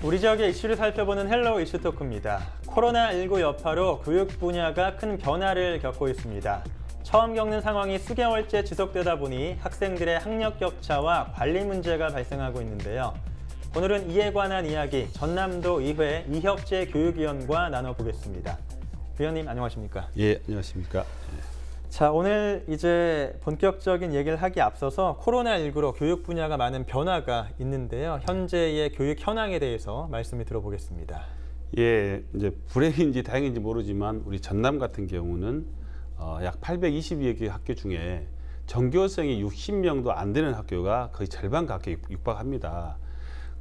우리 지역의 이슈를 살펴보는 헬로우 이슈토크입니다. 코로나19 여파로 교육 분야가 큰 변화를 겪고 있습니다. 처음 겪는 상황이 수개월째 지속되다 보니 학생들의 학력 격차와 관리 문제가 발생하고 있는데요. 오늘은 이에 관한 이야기 전남도 의회 이혁재 교육위원과 나눠보겠습니다. 위원님 안녕하십니까? 예, 안녕하십니까? 자, 오늘 이제 본격적인 얘기를 하기 앞서서 코로나19로 교육 분야가 많은 변화가 있는데요. 현재의 교육 현황에 대해서 말씀을 들어보겠습니다. 예, 이제 불행인지 다행인지 모르지만 우리 전남 같은 경우는 약 822여 개 학교 중에 전교생이 60명도 안 되는 학교가 거의 절반 가까이 육박합니다.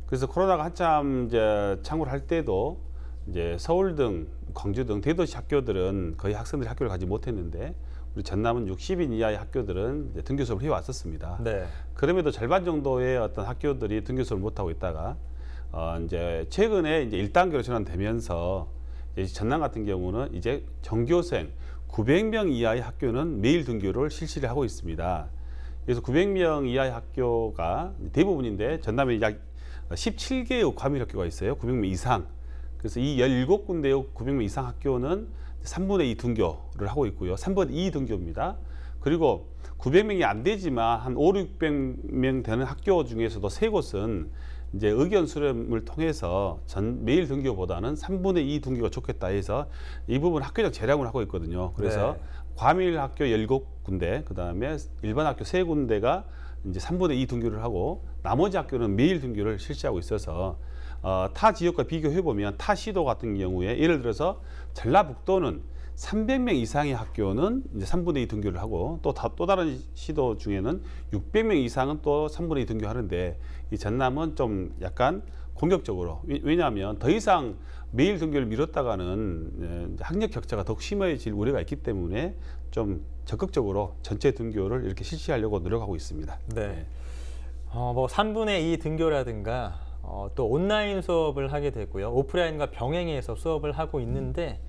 그래서 코로나가 한참 이제 창궐 할 때도 이제 서울 등 광주 등 대도시 학교들은 거의 학생들이 학교를 가지 못했는데 우리 전남은 60인 이하의 학교들은 이제 등교 수업을 해왔었습니다. 네. 그럼에도 절반 정도의 어떤 학교들이 등교 수업을 못하고 있다가 이제 최근에 이제 1단계로 전환되면서 이제 전남 같은 경우는 이제 전교생 900명 이하의 학교는 매일 등교를 실시를 하고 있습니다. 그래서 900명 이하의 학교가 대부분인데 전남에 약 17개의 과밀 학교가 있어요. 900명 이상. 그래서 이 17군데의 900명 이상 학교는 3분의 2 등교를 하고 있고요. 3분의 2 등교입니다. 그리고 900명이 안 되지만 한 5, 600명 되는 학교 중에서도 3곳은 이제 의견 수렴을 통해서 매일 등교보다는 3분의 2 등교가 좋겠다 해서 이 부분 학교적 재량을 하고 있거든요. 그래서 네. 과밀 학교 17군데, 그 다음에 일반 학교 3군데가 이제 3분의 2 등교를 하고 나머지 학교는 매일 등교를 실시하고 있어서 타 지역과 비교해보면 타 시도 같은 경우에 예를 들어서 전라북도는 300명 이상의 학교는 이제 3분의 2 등교를 하고 또 다른 시도 중에는 600명 이상은 또 3분의 2 등교하는데 이 전남은 좀 약간 공격적으로 왜냐하면 더 이상 매일 등교를 미뤘다가는 학력 격차가 더욱 심해질 우려가 있기 때문에 좀 적극적으로 전체 등교를 이렇게 실시하려고 노력하고 있습니다. 네. 뭐 3분의 2 등교라든가 또 온라인 수업을 하게 되고요. 오프라인과 병행해서 수업을 하고 있는데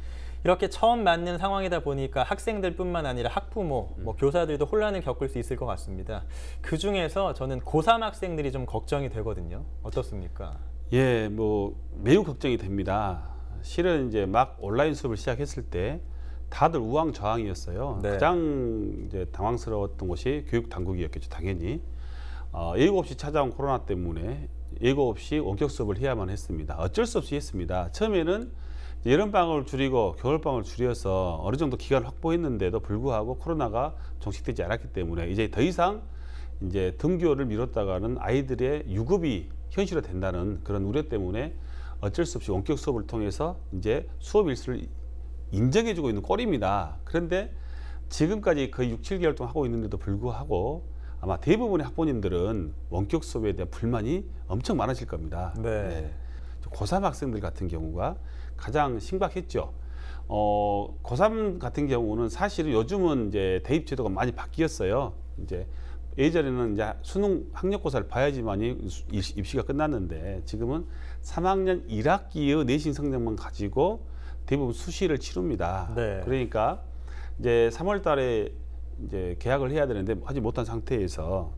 이렇게 처음 맞는 상황이다 보니까 학생들뿐만 아니라 학부모, 뭐 교사들도 혼란을 겪을 수 있을 것 같습니다. 그중에서 저는 고3 학생들이 좀 걱정이 되거든요. 어떻습니까? 예, 뭐 매우 걱정이 됩니다. 실은 이제 막 온라인 수업을 시작했을 때 다들 우왕좌왕이었어요. 네. 가장 이제 당황스러웠던 곳이 교육 당국이었겠죠, 당연히. 예고 없이 찾아온 코로나 때문에 예고 없이 원격 수업을 해야만 했습니다. 어쩔 수 없이 했습니다. 처음에는 여름방학을 줄이고 겨울방학을 줄여서 어느 정도 기간을 확보했는데도 불구하고 코로나가 종식되지 않았기 때문에 이제 더 이상 이제 등교를 미뤘다가는 아이들의 유급이 현실화된다는 그런 우려 때문에 어쩔 수 없이 원격 수업을 통해서 이제 수업 일수를 인정해주고 있는 꼴입니다. 그런데 지금까지 거의 6, 7개월 동안 하고 있는데도 불구하고 아마 대부분의 학부모님들은 원격 수업에 대한 불만이 엄청 많으실 겁니다. 네. 네. 고3 학생들 같은 경우가 가장 심각했죠. 고3 같은 경우는 사실은 요즘은 이제 대입 제도가 많이 바뀌었어요. 이제 예전에는 이제 수능 학력고사를 봐야지만이 입시가 끝났는데 지금은 3학년 1학기의 내신 성적만 가지고 대부분 수시를 치릅니다. 네. 그러니까 이제 3월 달에 이제 계약을 해야 되는데 하지 못한 상태에서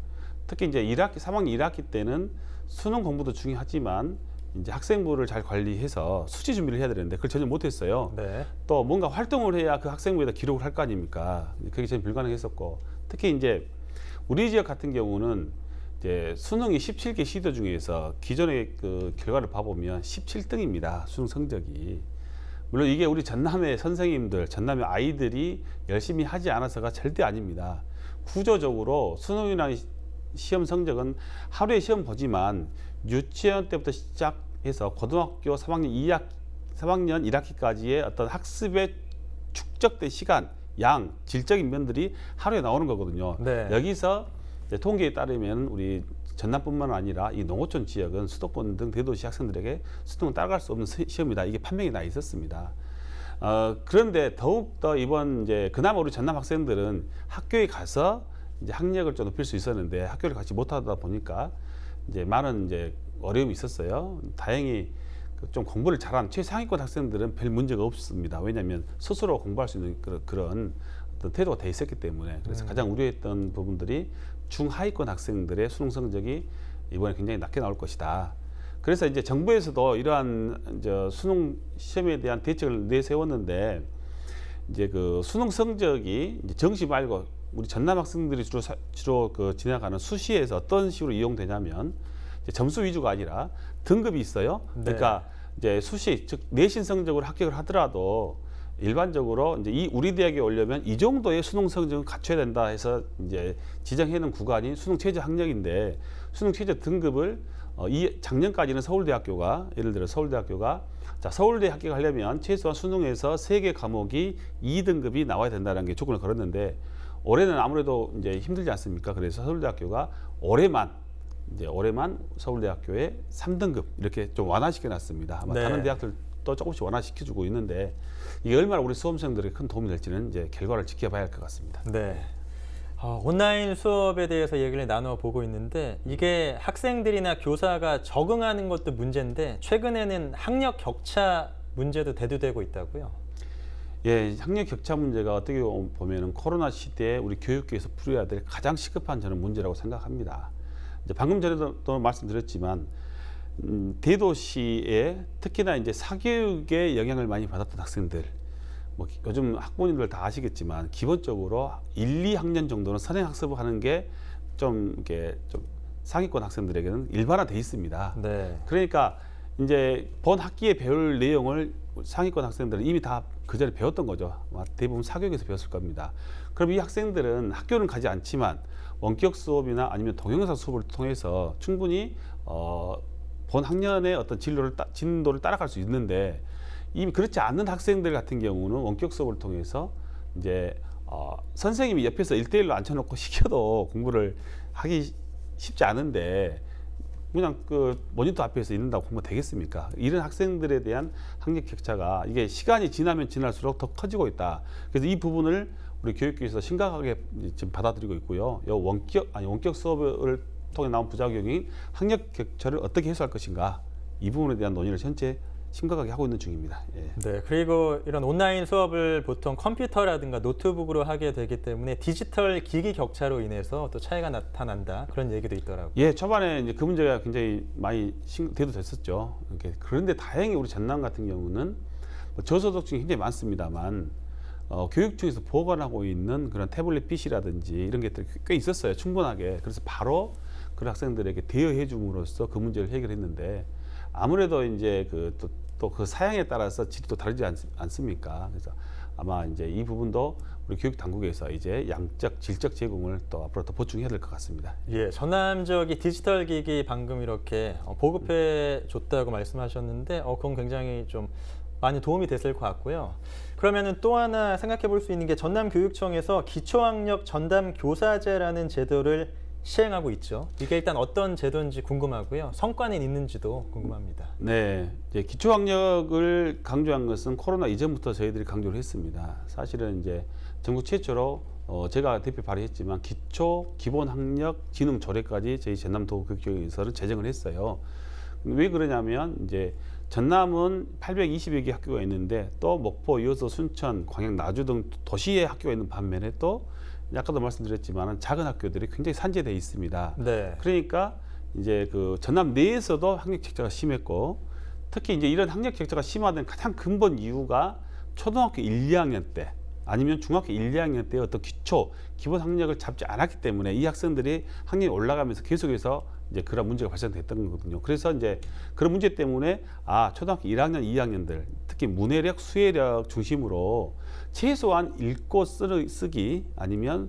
특히 이제 3학년 1학기 때는 수능 공부도 중요하지만 이제 학생부를 잘 관리해서 수시 준비를 해야 되는데 그걸 전혀 못했어요. 네. 또 뭔가 활동을 해야 그 학생부에다 기록을 할 거 아닙니까? 그게 전혀 불가능했었고 특히 이제 우리 지역 같은 경우는 이제 수능이 17개 시도 중에서 기존의 그 결과를 봐보면 17등입니다. 수능 성적이. 물론 이게 우리 전남의 선생님들, 전남의 아이들이 열심히 하지 않아서가 절대 아닙니다. 구조적으로 수능이나 시험 성적은 하루에 시험 보지만 유치원 때부터 시작해서 고등학교 3학년 1학기까지의 어떤 학습에 축적된 시간, 양, 질적인 면들이 하루에 나오는 거거든요. 네. 여기서 이제 통계에 따르면 우리 전남뿐만 아니라 이 농어촌 지역은 수도권 등 대도시 학생들에게 수능을 따라갈 수 없는 시험이다. 이게 판명이 나 있었습니다. 그런데 더욱더 이번 이제 그나마 우리 전남 학생들은 학교에 가서 이제 학력을 좀 높일 수 있었는데 학교를 가지 못하다 보니까 이제 많은 이제 어려움이 있었어요. 다행히 좀 공부를 잘한 최상위권 학생들은 별 문제가 없습니다. 왜냐하면 스스로 공부할 수 있는 그런 어떤 태도가 돼 있었기 때문에. 그래서 가장 우려했던 부분들이 중하위권 학생들의 수능 성적이 이번에 굉장히 낮게 나올 것이다. 그래서 이제 정부에서도 이러한 이제 수능 시험에 대한 대책을 내세웠는데 이제 그 수능 성적이 이제 정시 말고 우리 전남 학생들이 주로 그 지나가는 수시에서 어떤 식으로 이용되냐면 이제 점수 위주가 아니라 등급이 있어요. 그러니까 이제 수시 즉 내신 성적으로 합격을 하더라도 일반적으로 이제 이 우리 대학에 오려면 이 정도의 수능 성적은 갖춰야 된다 해서 이제 지정해놓은 구간이 수능 최저 학력인데 수능 최저 등급을 이 작년까지는 서울대학교가 예를 들어 서울대학교가 자 서울대 합격하려면 최소한 수능에서 3개 과목이 2등급이 나와야 된다는 게 조건을 걸었는데 올해는 아무래도 이제 힘들지 않습니까? 그래서 서울대학교가 올해만 서울대학교에 3등급 이렇게 좀 완화시켜 놨습니다. 아마 다른 대학들도 조금씩 완화시켜주고 있는데 이게 얼마나 우리 수험생들에게 큰 도움이 될지는 이제 결과를 지켜봐야 할 것 같습니다. 네. 온라인 수업에 대해서 얘기를 나눠보고 있는데 이게 학생들이나 교사가 적응하는 것도 문제인데 최근에는 학력 격차 문제도 대두되고 있다고요? 예, 학력 격차 문제가 어떻게 보면은 코로나 시대에 우리 교육계에서 풀어야 될 가장 시급한 저는 문제라고 생각합니다. 이제 방금 전에도 말씀드렸지만 대도시에 특히나 이제 사교육에 영향을 많이 받았던 학생들, 뭐 요즘 학부모님들 다 아시겠지만 기본적으로 1, 2학년 정도는 선행학습을 하는 게 좀 이렇게 좀 상위권 학생들에게는 일반화돼 있습니다. 네. 그러니까 이제 본 학기에 배울 내용을 상위권 학생들은 이미 다 그 전에 배웠던 거죠. 대부분 사교육에서 배웠을 겁니다. 그럼 이 학생들은 학교는 가지 않지만 원격 수업이나 아니면 동영상 수업을 통해서 충분히 본 학년의 어떤 진도를 따라갈 수 있는데 이미 그렇지 않는 학생들 같은 경우는 원격 수업을 통해서 이제 선생님이 옆에서 1대1로 앉혀놓고 시켜도 공부를 하기 쉽지 않은데 그냥 그 모니터 앞에서 있는다고 보면 되겠습니까? 이런 학생들에 대한 학력 격차가 이게 시간이 지나면 지날수록 더 커지고 있다. 그래서 이 부분을 우리 교육계에서 심각하게 지금 받아들이고 있고요. 원격 수업을 통해 나온 부작용인 학력 격차를 어떻게 해소할 것인가 이 부분에 대한 논의를 현재 심각하게 하고 있는 중입니다. 예. 네, 그리고 이런 온라인 수업을 보통 컴퓨터라든가 노트북으로 하게 되기 때문에 디지털 기기 격차로 인해서 또 차이가 나타난다 그런 얘기도 있더라고요. 예, 초반에 이제 그 문제가 굉장히 많이 대두됐었죠. 그런데 다행히 우리 전남 같은 경우는 뭐 저소득층이 굉장히 많습니다만 교육청에서 보관하고 있는 그런 태블릿 PC라든지 이런 것들이 꽤 있었어요. 충분하게. 그래서 바로 그 학생들에게 대여해 줌으로써 그 문제를 해결했는데 아무래도 이제 또 그 사양에 따라서 질이 또 다르지 않습니까? 그래서 아마 이제 이 부분도 우리 교육 당국에서 이제 양적 질적 제공을 또 앞으로 더 보충해야 될 것 같습니다. 예, 전남지역이 디지털 기기 방금 이렇게 보급해 줬다고 말씀하셨는데 그건 굉장히 좀 많이 도움이 됐을 것 같고요. 그러면은 또 하나 생각해 볼 수 있는 게 전남교육청에서 기초학력 전담 교사제라는 제도를 시행하고 있죠. 이게 일단 어떤 제도인지 궁금하고요. 성과는 있는지도 궁금합니다. 네, 이제 기초학력을 강조한 것은 코로나 이전부터 저희들이 강조를 했습니다. 사실은 이제 전국 최초로 제가 대표 발의했지만 기본학력 지능 조례까지 저희 전남도교육청에서는 제정을 했어요. 왜 그러냐면 이제 전남은 820여 개 학교가 있는데 또 목포, 여수, 순천, 광양, 나주 등 도시에 학교가 있는 반면에 또 아까도 말씀드렸지만 작은 학교들이 굉장히 산재되어 있습니다. 네. 그러니까 이제 그 전남 내에서도 학력 격차가 심했고 특히 이제 이런 학력 격차가 심화된 가장 근본 이유가 초등학교 1, 2학년 때 아니면 중학교 1, 2학년 때 어떤 기본 학력을 잡지 않았기 때문에 이 학생들이 학력이 올라가면서 계속해서 이제 그런 문제가 발생됐던 거거든요. 그래서 이제 그런 문제 때문에 초등학교 1학년, 2학년들 특히 문해력, 수해력 중심으로 최소한 읽고 쓰기 아니면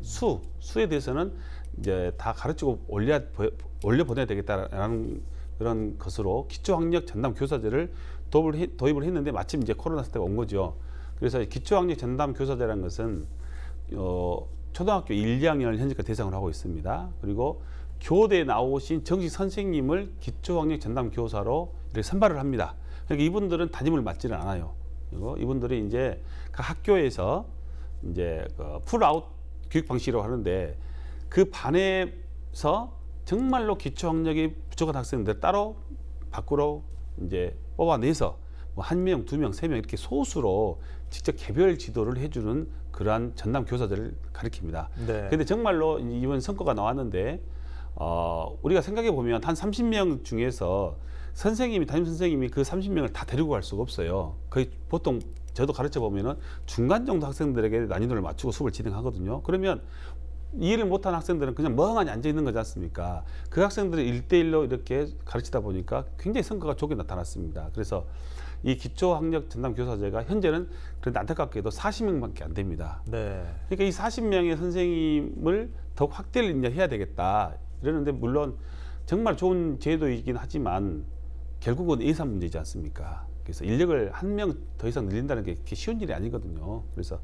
수에 대해서는 이제 다 가르치고 올려 보내야 되겠다라는 그런 것으로 기초학력 전담 교사제를 도입을 했는데 마침 이제 코로나 사태가 온 거죠. 그래서 기초학력 전담 교사제라는 것은 초등학교 1, 2학년을 현재까지 대상으로 하고 있습니다. 그리고 교대에 나오신 정식 선생님을 기초학력 전담 교사로 이렇게 선발을 합니다. 그러니까 이분들은 담임을 맡지는 않아요. 그리고 이분들이 이제 각 학교에서 이제 풀아웃 교육 방식이라고 하는데 그 반에서 정말로 기초학력이 부족한 학생들 따로 밖으로 이제 뽑아내서 뭐 1명, 2명, 3명 이렇게 소수로 직접 개별 지도를 해주는 그러한 전담 교사들을 가르칩니다. 네. 근데 정말로 이번 성과가 나왔는데 우리가 생각해 보면 한 30명 중에서 담임 선생님이 그 30명을 다 데리고 갈 수가 없어요. 거의 보통 저도 가르쳐 보면은 중간 정도 학생들에게 난이도를 맞추고 수업을 진행하거든요. 그러면 이해를 못한 학생들은 그냥 멍하니 앉아 있는 거지 않습니까? 그 학생들을 1대1로 이렇게 가르치다 보니까 굉장히 성과가 좋게 나타났습니다. 그래서 이 기초학력 전담 교사제가 현재는 그런데 안타깝게도 40명밖에 안 됩니다. 네. 그러니까 이 40명의 선생님을 더욱 확대를 이제 해야 되겠다 이러는데, 물론 정말 좋은 제도이긴 하지만 결국은 예산 문제이지 않습니까? 그래서 인력을 한 명 더 이상 늘린다는 게 그렇게 쉬운 일이 아니거든요. 그래서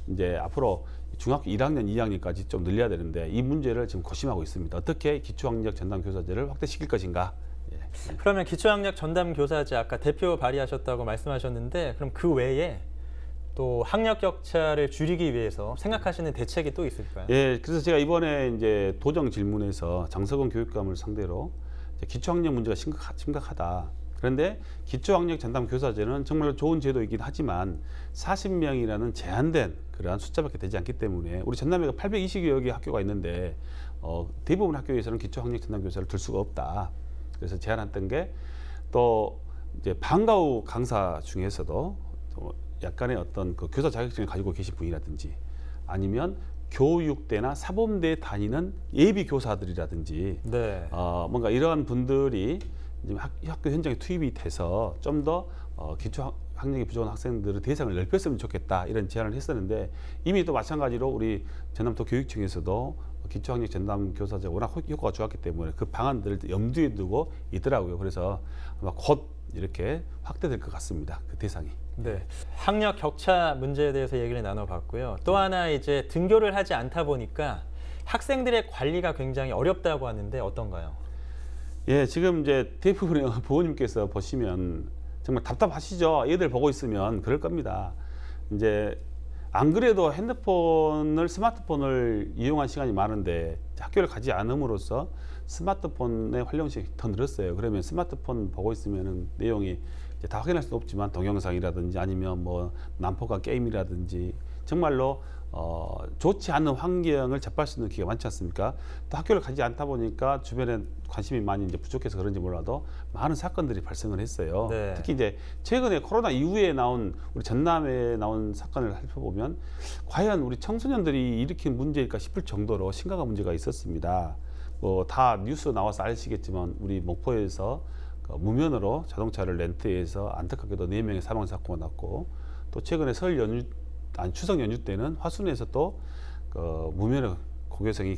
이제 앞으로 중학교 1학년, 2학년까지 좀 늘려야 되는데 이 문제를 지금 고심하고 있습니다. 어떻게 기초학력 전담 교사제를 확대시킬 것인가? 예. 그러면 기초학력 전담 교사제 아까 대표 발의하셨다고 말씀하셨는데 그럼 그 외에 또 학력 격차를 줄이기 위해서 생각하시는 대책이 또 있을까요? 예, 그래서 제가 이번에 이제 도정 질문에서 장석원 교육감을 상대로 이제 기초학력 문제가 심각하다. 그런데 기초학력 전담 교사제는 정말 좋은 제도이긴 하지만 40명이라는 제한된 그러한 숫자밖에 되지 않기 때문에 우리 전남에가 820여 개 학교가 있는데 대부분 학교에서는 기초학력 전담 교사를 둘 수가 없다. 그래서 제안했던 게 또 이제 방과 후 강사 중에서도 또 약간의 어떤 그 교사 자격증을 가지고 계신 분이라든지 아니면 교육대나 사범대에 다니는 예비 교사들이라든지 네. 뭔가 이러한 분들이 이제 학교 현장에 투입이 돼서 좀 더 기초 학력이 부족한 학생들의 대상을 넓혔으면 좋겠다 이런 제안을 했었는데, 이미 또 마찬가지로 우리 전남도 교육청에서도 기초학력 전담 교사제 워낙 효과가 좋았기 때문에 그 방안들을 염두에 두고 있더라고요. 그래서 아마 곧 이렇게 확대될 것 같습니다. 그 대상이. 네. 학력 격차 문제에 대해서 얘기를 나눠봤고요. 또 하나 이제 등교를 하지 않다 보니까 학생들의 관리가 굉장히 어렵다고 하는데 어떤가요? 예, 지금 이제 대부분의 부모님께서 보시면 정말 답답하시죠. 애들 보고 있으면 그럴 겁니다. 이제 안 그래도 스마트폰을 이용한 시간이 많은데 학교를 가지 않음으로써 스마트폰의 활용량이 더 늘었어요. 그러면 스마트폰 보고 있으면은 내용이 이제 다 확인할 수는 없지만 동영상이라든지 아니면 뭐 난폭한 게임이라든지 정말로 좋지 않은 환경을 접할 수 있는 기회가 많지 않습니까? 또 학교를 가지 않다 보니까 주변에 관심이 많이 이제 부족해서 그런지 몰라도 많은 사건들이 발생을 했어요. 네. 특히 이제 최근에 코로나 이후에 나온 우리 전남에 나온 사건을 살펴보면 과연 우리 청소년들이 일으킨 문제일까 싶을 정도로 심각한 문제가 있었습니다. 뭐 다 뉴스 나와서 아시겠지만 우리 목포에서 그 무면허로 자동차를 렌트해서 안타깝게도 4명의 사망 사고가 났고, 또 최근에 추석 연휴 때는 화순에서 또 무면허 고교생이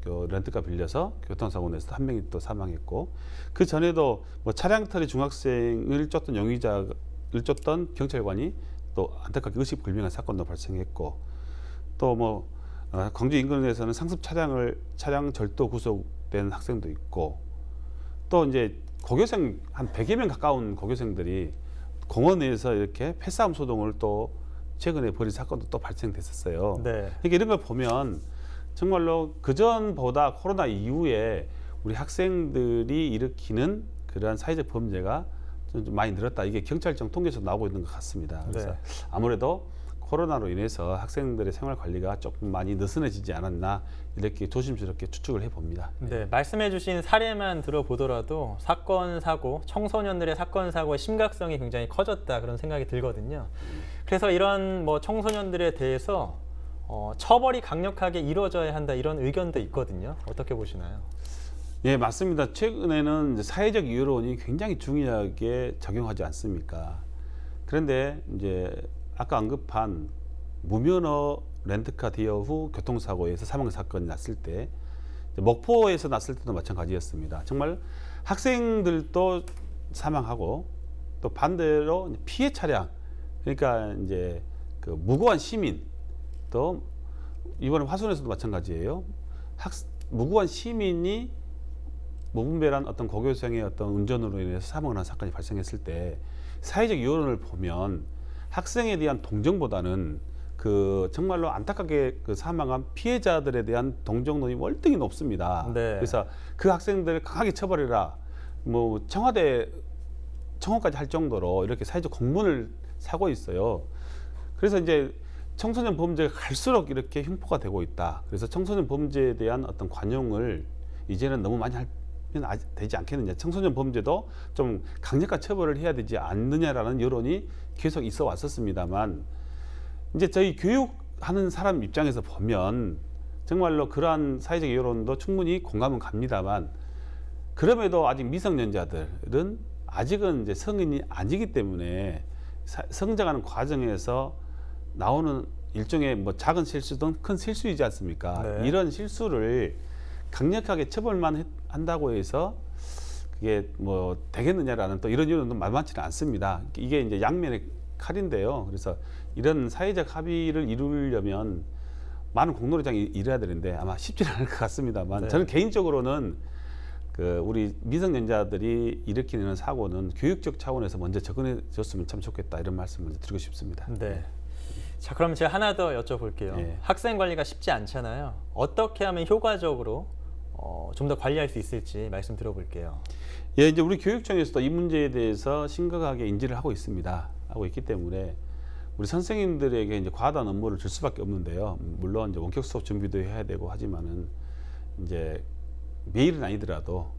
렌트카 빌려서 교통사고 내서 1명이 또 사망했고, 그 전에도 뭐 차량털이 중학생을 쫓던 용의자를 쫓던 경찰관이 또 안타깝게 의식불명한 사건도 발생했고, 또 뭐 광주 인근에서는 상습 차량 절도 구속된 학생도 있고, 또 이제 고교생 한 100여 명 가까운 고교생들이 공원에서 이렇게 패싸움 소동을 또 최근에 벌인 사건도 또 발생됐었어요. 네. 그러니까 이런 걸 보면 정말로 그전보다 코로나 이후에 우리 학생들이 일으키는 그러한 사회적 범죄가 좀 많이 늘었다. 이게 경찰청 통계에서 나오고 있는 것 같습니다. 그래서 네. 아무래도 코로나로 인해서 학생들의 생활 관리가 조금 많이 느슨해지지 않았나 이렇게 조심스럽게 추측을 해봅니다. 네, 말씀해주신 사례만 들어보더라도 사건 사고, 청소년들의 사건 사고의 심각성이 굉장히 커졌다 그런 생각이 들거든요. 그래서 이런 뭐 청소년들에 대해서 처벌이 강력하게 이루어져야 한다 이런 의견도 있거든요. 어떻게 보시나요? 예, 맞습니다. 최근에는 이제 사회적 여론이 굉장히 중요하게 작용하지 않습니까? 그런데 이제 아까 언급한 무면허 렌트카 대여 후 교통사고에서 사망 사건이 났을 때, 목포에서 났을 때도 마찬가지였습니다. 정말 학생들도 사망하고 또 반대로 피해 차량, 그러니까 이제 그 무고한 시민, 또 이번에 화순에서도 마찬가지예요. 무고한 시민이 무분별한 어떤 고교생의 어떤 운전으로 인해서 사망을 한 사건이 발생했을 때 사회적 여론을 보면 학생에 대한 동정보다는 그 정말로 안타깝게 그 사망한 피해자들에 대한 동정론이 월등히 높습니다. 네. 그래서 그 학생들을 강하게 처벌해라, 뭐 청원까지 할 정도로 이렇게 사회적 공문을 사고 있어요. 그래서 이제 청소년 범죄가 갈수록 이렇게 흉포가 되고 있다. 그래서 청소년 범죄에 대한 어떤 관용을 이제는 너무 많이 하면 되지 않겠느냐. 청소년 범죄도 좀 강력한 처벌을 해야 되지 않느냐라는 여론이 계속 있어 왔었습니다만 이제 저희 교육하는 사람 입장에서 보면 정말로 그러한 사회적 여론도 충분히 공감은 갑니다만 그럼에도 아직 미성년자들은 아직은 이제 성인이 아니기 때문에 성장하는 과정에서 나오는 일종의 뭐 작은 실수든 큰 실수이지 않습니까? 네. 이런 실수를 강력하게 처벌만 한다고 해서 그게 뭐 되겠느냐라는 또 이런 여론도 만만치는 않습니다. 이게 이제 양면의 칼인데요. 그래서 이런 사회적 합의를 이루려면 많은 공론장이 일해야 되는데 아마 쉽지는 않을 것 같습니다만 네. 저는 개인적으로는 그 우리 미성년자들이 일으키는 사고는 교육적 차원에서 먼저 접근해 줬으면 참 좋겠다 이런 말씀을 먼저 드리고 싶습니다. 네. 자, 그럼 제가 하나 더 여쭤볼게요. 예. 학생 관리가 쉽지 않잖아요. 어떻게 하면 효과적으로 좀 더 관리할 수 있을지 말씀 들어볼게요. 예, 이제 우리 교육청에서도 이 문제에 대해서 심각하게 인지를 하고 있습니다. 하고 있기 때문에 우리 선생님들에게 이제 과다한 업무를 줄 수밖에 없는데요. 물론 이제 원격 수업 준비도 해야 되고 하지만은 이제 매일은 아니더라도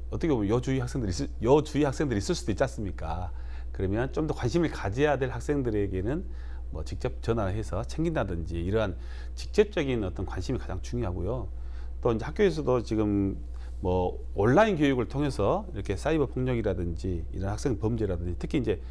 어떻게 보면 여주의 학생들이 있을 수도 있지 않습니까? 그러면 좀 더 관심을 가져야 될 학생들에게는 뭐 직접 전화를 해서 챙긴다든지 이러한 직접적인 어떤 관심이 가장 중요하고요. 또 이제 학교에서도 지금 뭐 온라인 교육을 통해서 이렇게 사이버 폭력이라든지 이런 학생 범죄라든지 특히 이제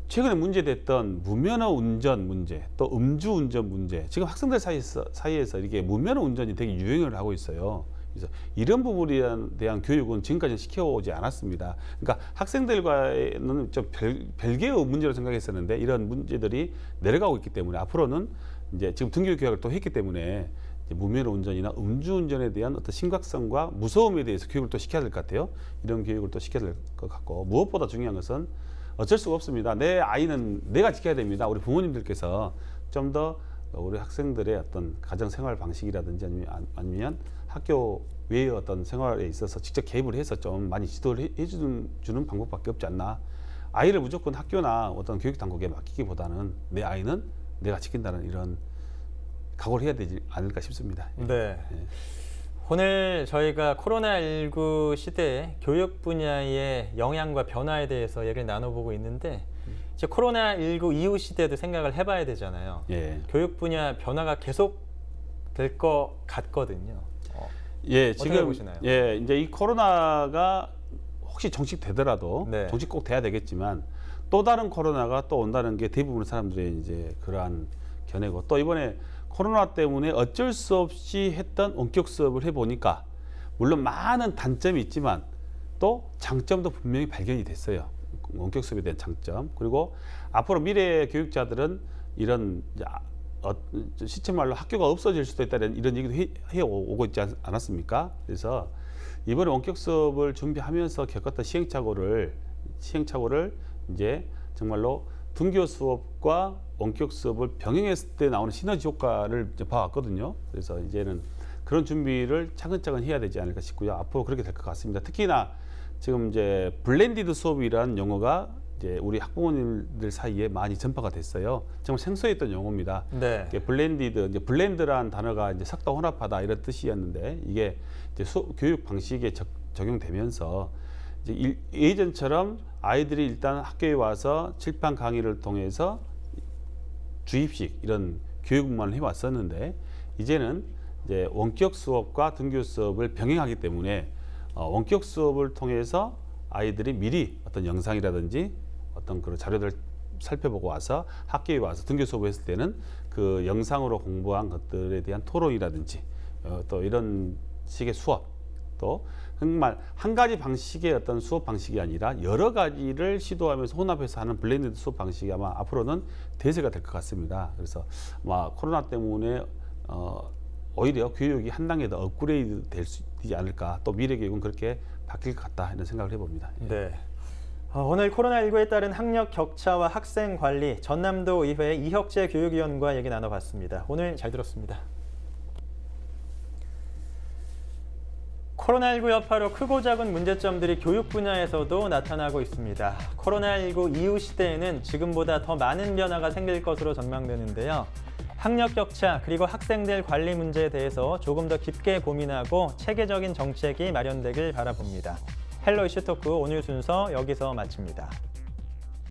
최근에 문제됐던 무면허 운전 문제, 또 음주 운전 문제, 지금 학생들 사이에서 이게 무면허 운전이 되게 유행을 하고 있어요. 그래서 이런 부분에 대한 교육은 지금까지 시켜오지 않았습니다. 그러니까 학생들과는 좀 별개의 문제로 생각했었는데 이런 문제들이 내려가고 있기 때문에 앞으로는 이제 지금 등교 교육을 또 했기 때문에 이제 무면허 운전이나 음주운전에 대한 어떤 심각성과 무서움에 대해서 교육을 또 시켜야 될 것 같아요. 이런 교육을 또 시켜야 될 것 같고 무엇보다 중요한 것은 어쩔 수가 없습니다. 내 아이는 내가 지켜야 됩니다. 우리 부모님들께서 좀 더 우리 학생들의 어떤 가정 생활 방식이라든지 아니면 학교 외의 어떤 생활에 있어서 직접 개입을 해서 좀 많이 지도를 해주는 방법밖에 없지 않나. 아이를 무조건 학교나 어떤 교육 당국에 맡기기보다는 내 아이는 내가 지킨다는 이런 각오를 해야 되지 않을까 싶습니다. 네. 예. 오늘 저희가 코로나19 시대에 교육 분야의 영향과 변화에 대해서 얘기를 나눠보고 있는데 이제 코로나19 이후 시대도 생각을 해봐야 되잖아요. 예. 교육 분야 변화가 계속 될 것 같거든요. 예, 어떻게 지금 보시나요? 예, 이제 이 코로나가 혹시 정식되더라도 네. 정식 꼭 돼야 되겠지만 또 다른 코로나가 또 온다는 게 대부분의 사람들의 이제 그러한 견해고 또 이번에 코로나 때문에 어쩔 수 없이 했던 원격 수업을 해보니까 물론 많은 단점이 있지만 또 장점도 분명히 발견이 됐어요. 원격 수업에 대한 장점. 그리고 앞으로 미래 교육자들은 이런 시체말로 학교가 없어질 수도 있다는 이런 얘기도 해오고 있지 않았습니까? 그래서 이번에 원격 수업을 준비하면서 겪었던 시행착오를 이제 정말로 등교 수업과 원격 수업을 병행했을 때 나오는 시너지 효과를 이제 봐왔거든요. 그래서 이제는 그런 준비를 차근차근 해야 되지 않을까 싶고요. 앞으로 그렇게 될 것 같습니다. 특히나 지금 이제 블렌디드 수업이라는 용어가 이제 우리 학부모님들 사이에 많이 전파가 됐어요. 정말 생소했던 용어입니다. 네. 블렌디드, 이제 블렌드라는 단어가 이제 섞다 혼합하다 이런 뜻이었는데 이게 이제 교육 방식에 적용되면서 이제 예전처럼 아이들이 일단 학교에 와서 칠판 강의를 통해서 주입식 이런 교육만 해왔었는데 이제는 이제 원격 수업과 등교 수업을 병행하기 때문에 원격 수업을 통해서 아이들이 미리 어떤 영상이라든지 어떤 그런 자료들을 살펴보고 와서 학교에 와서 등교 수업을 했을 때는 그 영상으로 공부한 것들에 대한 토론이라든지 또 이런 식의 수업 또 정말 한 가지 방식의 어떤 수업 방식이 아니라 여러 가지를 시도하면서 혼합해서 하는 블렌디드 수업 방식이 아마 앞으로는 대세가 될 것 같습니다. 그래서 아마 코로나 때문에 오히려 교육이 한 단계 더 업그레이드 될 수 있지 않을까. 또 미래 교육은 그렇게 바뀔 것 같다 이런 생각을 해봅니다. 네. 오늘 코로나19에 따른 학력 격차와 학생 관리 전남도 의회 이혁재 교육위원과 얘기 나눠봤습니다. 오늘 잘 들었습니다. 코로나19 여파로 크고 작은 문제점들이 교육 분야에서도 나타나고 있습니다. 코로나19 이후 시대에는 지금보다 더 많은 변화가 생길 것으로 전망되는데요. 학력 격차 그리고 학생들 관리 문제에 대해서 조금 더 깊게 고민하고 체계적인 정책이 마련되길 바라봅니다. 헬로 이슈 토크 오늘 순서 여기서 마칩니다.